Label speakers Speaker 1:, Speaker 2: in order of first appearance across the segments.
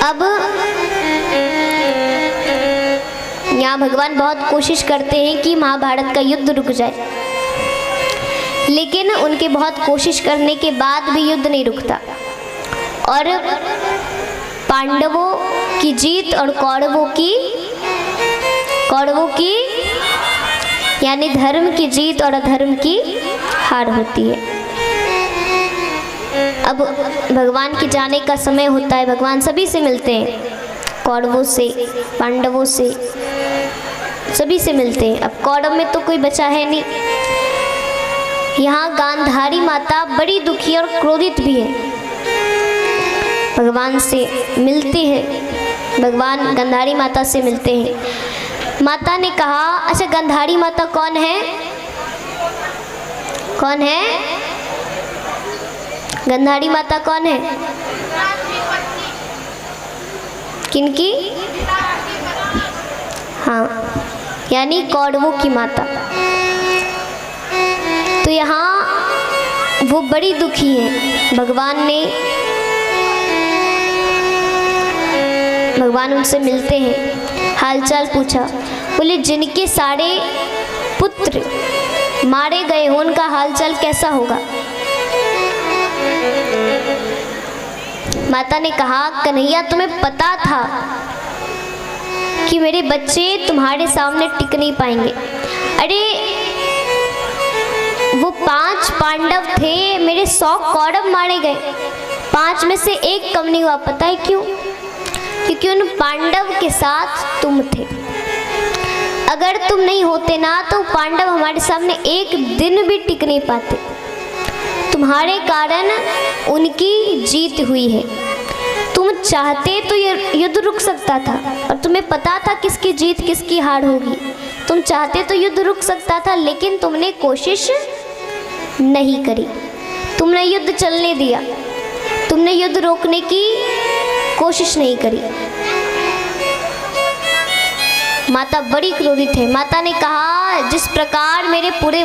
Speaker 1: अब यहाँ भगवान बहुत कोशिश करते हैं कि महाभारत का युद्ध रुक जाए, लेकिन उनके बहुत कोशिश करने के बाद भी युद्ध नहीं रुकता और पांडवों की जीत और कौरवों की यानी धर्म की जीत और अधर्म की हार होती है। अब भगवान के जाने का समय होता है, भगवान सभी से मिलते हैं, कौरवों से, पांडवों से, सभी से मिलते हैं। अब कौरव में तो कोई बचा है नहीं। यहाँ गांधारी माता बड़ी दुखी और क्रोधित भी है, भगवान से मिलते हैं, भगवान गांधारी माता से मिलते हैं। माता ने कहा, अच्छा गांधारी माता कौन है? कौन है गांधारी माता? कौन है? किनकी? हाँ, यानी कौरवों की माता। तो यहाँ वो बड़ी दुखी है। भगवान उनसे मिलते हैं, हालचाल पूछा। बोले जिनके सारे पुत्र मारे गए हो उनका हालचाल कैसा होगा? माता ने कहा, कन्हैया तुम्हें पता था कि मेरे बच्चे तुम्हारे सामने टिक नहीं पाएंगे। अरे वो 5 पांडव थे, मेरे 100 कौरव मारे गए, 5 में से एक कम नहीं हुआ। पता है क्यों? क्योंकि उन पांडव के साथ तुम थे। अगर तुम नहीं होते ना तो पांडव हमारे सामने एक दिन भी टिक नहीं पाते। तुम्हारे कारण उनकी जीत हुई है। तुम चाहते तो युद्ध रुक सकता था और तुम्हें पता था किसकी जीत किसकी हार होगी। तुम चाहते तो युद्ध रुक सकता था, लेकिन तुमने कोशिश नहीं करी, तुमने युद्ध चलने दिया, तुमने युद्ध रोकने की कोशिश नहीं करी। माता बड़ी क्रोधित है। माता ने कहा, जिस प्रकार मेरे पूरे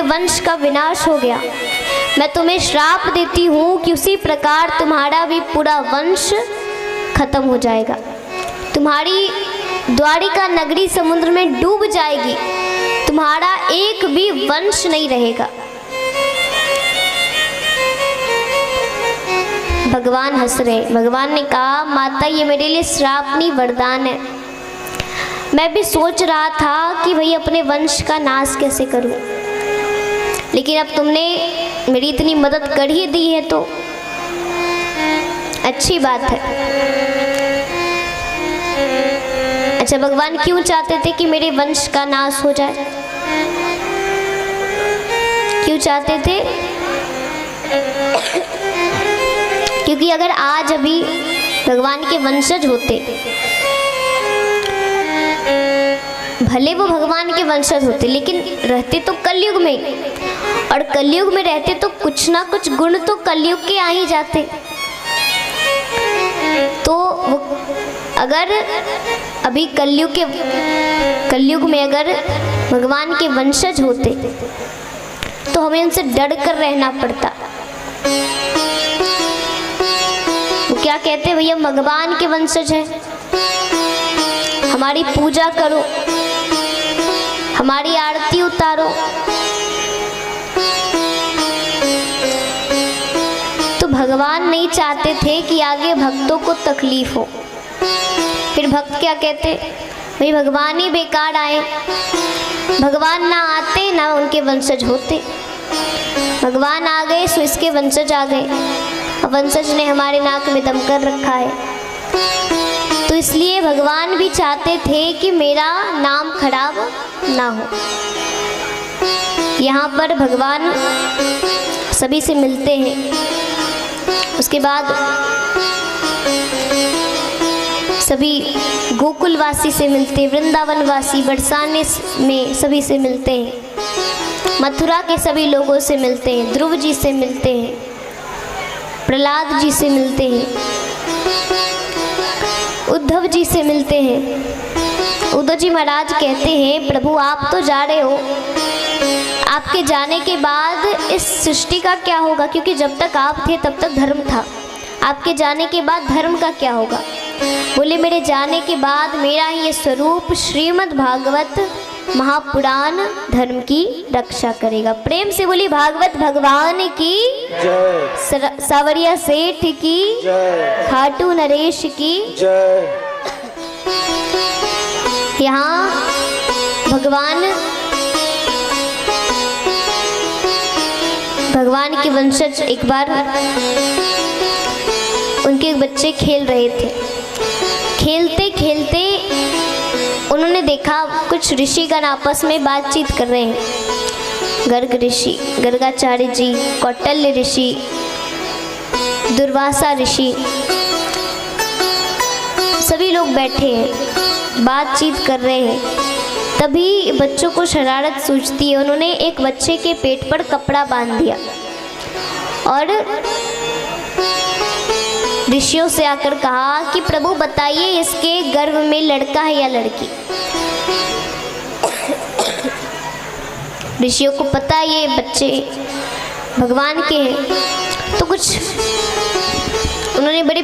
Speaker 1: वंश का विनाश हो गया, मैं तुम्हें श्राप देती हूँ कि उसी प्रकार तुम्हारा भी पूरा वंश खत्म हो जाएगा। तुम्हारी द्वारिका नगरी समुद्र में डूब जाएगी, तुम्हारा एक भी वंश नहीं रहेगा। भगवान हंस रहे। भगवान ने कहा, माता ये मेरे लिए श्राप नहीं वरदान है। मैं भी सोच रहा था कि भाई अपने वंश का नाश कैसे करूं, लेकिन अब तुमने मेरी इतनी मदद कर ही दी है तो अच्छी बात है। अच्छा, भगवान क्यों चाहते थे कि मेरे वंश का नाश हो जाए? क्यों चाहते थे? क्योंकि अगर आज अभी भगवान के वंशज होते, भले वो भगवान के वंशज होते, लेकिन रहते तो कलयुग में, और कलयुग में रहते तो कुछ ना कुछ गुण तो कलयुग के आ ही जाते। तो अगर अभी कलयुग में अगर भगवान के वंशज होते तो हमें उनसे डर कर रहना पड़ता। वो क्या कहते, भैया भगवान के वंशज हैं, हमारी पूजा करो, हमारी आरती उतारो। तो भगवान नहीं चाहते थे कि आगे भक्तों को तकलीफ हो। फिर भक्त क्या कहते, भाई भगवान ही बेकार आए, भगवान ना आते ना उनके वंशज होते, भगवान आ गए सो इसके वंशज आ गए, वंशज ने हमारे नाक में दम कर रखा है। तो इसलिए भगवान भी चाहते थे कि मेरा नाम खराब ना हो। यहाँ पर भगवान सभी से मिलते हैं। उसके बाद सभी गोकुलवासी से मिलते हैं, वृंदावनवासी बरसाने में सभी से मिलते हैं, मथुरा के सभी लोगों से मिलते हैं, ध्रुव जी से मिलते हैं, प्रहलाद जी से मिलते हैं, उद्धव जी से मिलते हैं। उद्धव जी महाराज कहते हैं, प्रभु आप तो जा रहे हो, आपके जाने के बाद इस सृष्टि का क्या होगा? क्योंकि जब तक आप थे तब तक धर्म था, आपके जाने के बाद धर्म का क्या होगा? बोले मेरे जाने के बाद मेरा ही ये स्वरूप श्रीमद् भागवत महापुराण धर्म की रक्षा करेगा। प्रेम से बोली भागवत भगवान की
Speaker 2: जय,
Speaker 1: सावरिया सेठ की
Speaker 2: जय,
Speaker 1: खाटू नरेश की
Speaker 2: जय।
Speaker 1: यहाँ भगवान के वंशज एक बार उनके बच्चे खेल रहे थे। खेलते खेलते उन्होंने देखा कुछ ऋषिगण आपस में बातचीत कर रहे हैं। गर्ग ऋषि, गर्गाचार्य जी, कौटिल्य ऋषि, दुर्वासा ऋषि, सभी लोग बैठे हैं, बातचीत कर रहे हैं। तभी बच्चों को शरारत सूझती है। उन्होंने एक बच्चे के पेट पर कपड़ा बांध दिया और ऋषियों से आकर कहा कि प्रभु बताइए इसके गर्भ में लड़का है या लड़की? ऋषियों को पता ये बच्चे भगवान के हैं, तो कुछ उन्होंने बड़े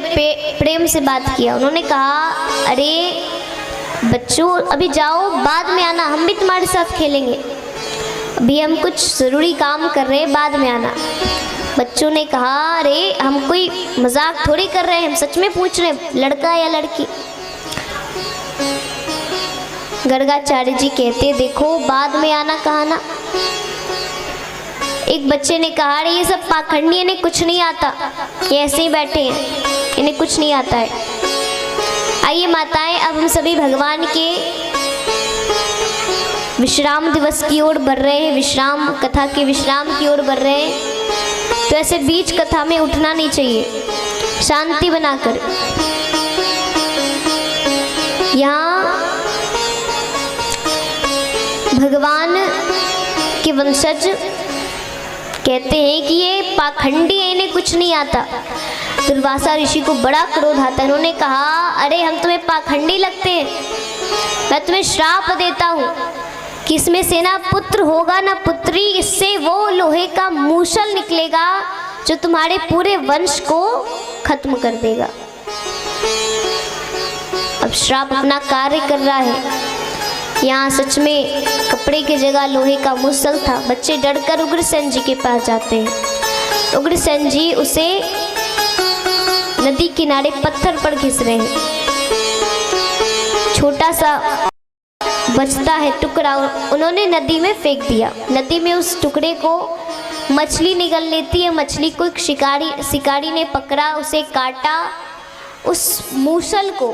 Speaker 1: प्रेम से बात किया। उन्होंने कहा अरे बच्चों अभी जाओ, बाद में आना, हम भी तुम्हारे साथ खेलेंगे, अभी हम कुछ ज़रूरी काम कर रहे हैं, बाद में आना। बच्चों ने कहा अरे हम कोई मजाक थोड़ी कर रहे हैं, हम सच में पूछ रहे हैं लड़का या लड़की। गर्गाचार्य जी कहते देखो बाद में आना कहा ना। एक बच्चे ने कहा अरे ये सब पाखंडी, इन्हें कुछ नहीं आता, ये ऐसे ही बैठे हैं, इन्हें कुछ नहीं आता है। आइए माताएं, अब हम सभी भगवान के विश्राम दिवस की ओर बढ़ रहे हैं, विश्राम कथा के विश्राम की ओर बढ़ रहे हैं। तो ऐसे बीच कथा में उठना नहीं चाहिए, शांति बनाकर। यहाँ भगवान के वंशज कहते हैं कि ये पाखंडी है, इन्हें कुछ नहीं आता। दुर्वासा ऋषि को बड़ा क्रोध आता है। उन्होंने कहा अरे हम तुम्हें पाखंडी लगते हैं, मैं तुम्हें श्राप देता हूँ कि इसमें से ना पुत्र होगा ना पुत्री, इससे वो लोहे का मूसल निकलेगा जो तुम्हारे पूरे वंश को खत्म कर देगा। अब श्राप अपना कार्य कर रहा है। यहाँ सच में कपड़े की जगह लोहे का मूसल था। बच्चे डरकर उग्रसेन जी के पास जाते हैं। उग्रसेन जी उसे नदी किनारे पत्थर पर घिस रहे हैं। छोटा सा बचता है टुकड़ा, उन्होंने नदी में फेंक दिया। नदी में उस टुकड़े को मछली निगल लेती है। मछली को एक शिकारी ने पकड़ा, उसे काटा, उस मूसल को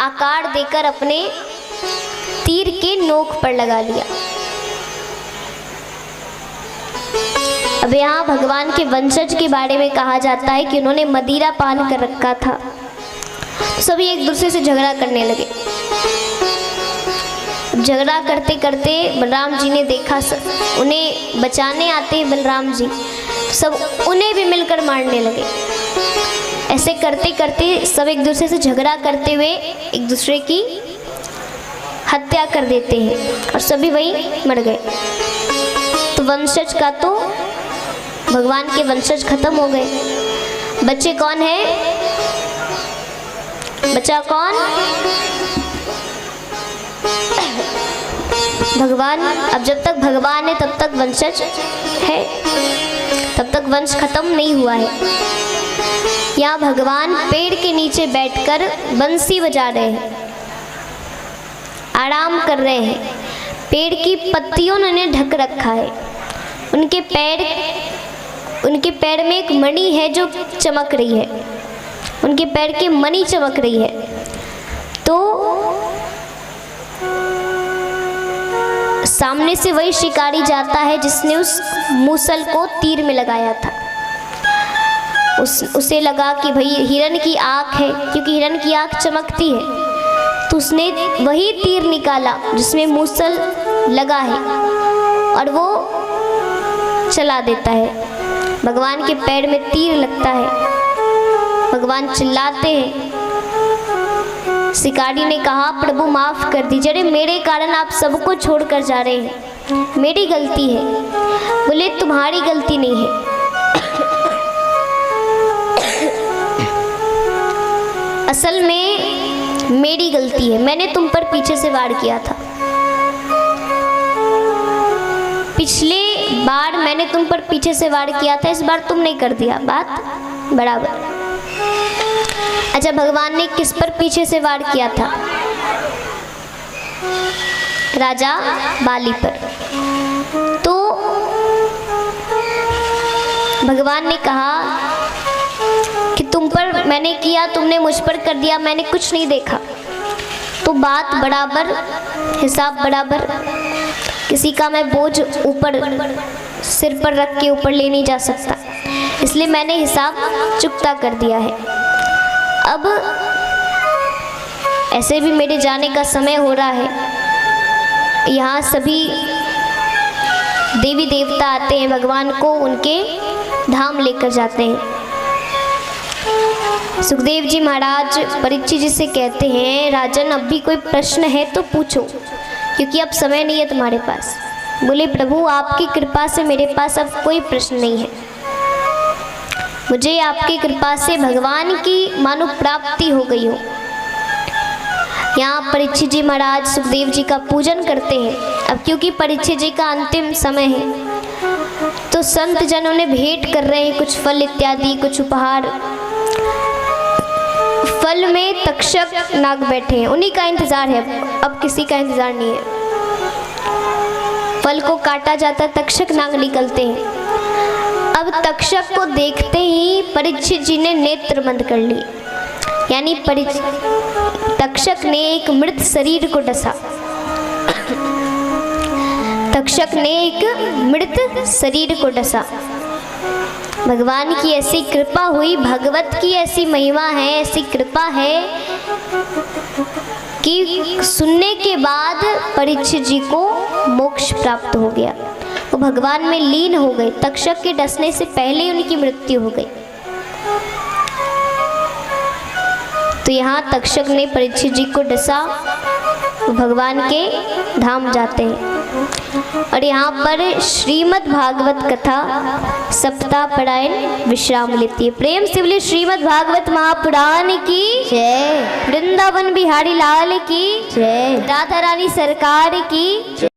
Speaker 1: आकार देकर अपने तीर के नोक पर लगा लिया। अब यहाँ भगवान के वंशज के बारे में कहा जाता है कि उन्होंने मदिरा पान कर रखा था। सभी एक दूसरे से झगड़ा करने लगे। झगड़ा करते करते बलराम जी ने देखा, उन्हें बचाने आते हैं बलराम जी, सब उन्हें भी मिलकर मारने लगे। ऐसे करते करते सब एक दूसरे से झगड़ा करते हुए एक दूसरे की हत्या कर देते हैं और सभी वहीं मर गए। तो वंशज का तो भगवान के वंशज खत्म हो गए। बच्चे कौन है? बचा कौन? भगवान। अब जब तक भगवान है तब तक वंशज है, तब तक वंश खत्म नहीं हुआ है। यहाँ भगवान पेड़ के नीचे बैठकर बंसी बजा रहे हैं, आराम कर रहे हैं। पेड़ की पत्तियों ने ढक रखा है। उनके पैर में एक मणि है जो चमक रही है, उनके पैर की मणि चमक रही है। तो सामने से वही शिकारी जाता है जिसने उस मूसल को तीर में लगाया था। उसे लगा कि भाई हिरण की आँख है, क्योंकि हिरण की आँख चमकती है, तो उसने वही तीर निकाला जिसमें मूसल लगा है और वो चला देता है। भगवान के पैर में तीर लगता है। भगवान चिल्लाते हैं। शिकारी ने कहा प्रभु माफ कर दीजिए, अरे मेरे कारण आप सबको छोड़कर जा रहे हैं, मेरी गलती है। बोले तुम्हारी गलती नहीं है, असल में मेरी गलती है, मैंने तुम पर पीछे से वार किया था। पिछले बार मैंने तुम पर पीछे से वार किया था, इस बार तुम नहीं कर दिया, बात बराबर। अच्छा, भगवान ने किस पर पीछे से वार किया था? राजा बाली पर। तो भगवान ने कहा कि तुम पर मैंने किया, तुमने मुझ पर कर दिया, मैंने कुछ नहीं देखा। तो बात बराबर, हिसाब बराबर। किसी का मैं बोझ ऊपर सिर पर रख के ऊपर ले नहीं जा सकता, इसलिए मैंने हिसाब चुकता कर दिया है। अब ऐसे भी मेरे जाने का समय हो रहा है। यहाँ सभी देवी देवता आते हैं, भगवान को उनके धाम लेकर जाते हैं। सुखदेव जी महाराज परीक्षित जी से कहते हैं, राजन अब भी कोई प्रश्न है तो पूछो, क्योंकि अब समय नहीं है तुम्हारे पास। बोले, प्रभु आपकी कृपा से मेरे पास अब कोई प्रश्न नहीं है। मुझे आपकी कृपा से भगवान की मानो प्राप्ति हो गई हो। यहाँ परीक्षित जी महाराज सुखदेव जी का पूजन करते हैं। अब क्योंकि परीक्षित जी का अंतिम समय है, तो संत जनों ने भेंट कर रहे हैं कुछ फल इत्यादि, कुछ उपहार। फल में तक्षक नाग बैठे हैं, उन्हीं का इंतजार है, अब किसी का इंतजार नहीं है। फल को काटा जाता, तक्षक नाग निकलते हैं। अब तक्षक को देखते ही परीक्षित जी ने नेत्र बंद कर लिए, यानी तक्षक ने एक मृत शरीर को डसा। तक्षक ने एक मृत शरीर को डसा। भगवान की ऐसी कृपा हुई, भगवत की ऐसी महिमा है, ऐसी कृपा है कि सुनने के बाद परीक्षित जी को मोक्ष प्राप्त हो गया। वो भगवान में लीन हो गए। तक्षक के डसने से पहले उनकी मृत्यु हो गई। तो यहाँ तक्षक ने परीक्षित जी को डसा, वो भगवान के धाम जाते हैं। और यहाँ पर श्रीमद् भागवत कथा सप्ताह परायण विश्राम लेती है। प्रेम से बोले श्रीमद् भागवत महापुराण की जय, वृंदावन बिहारी लाल की जय, राधा रानी सरकार की जय।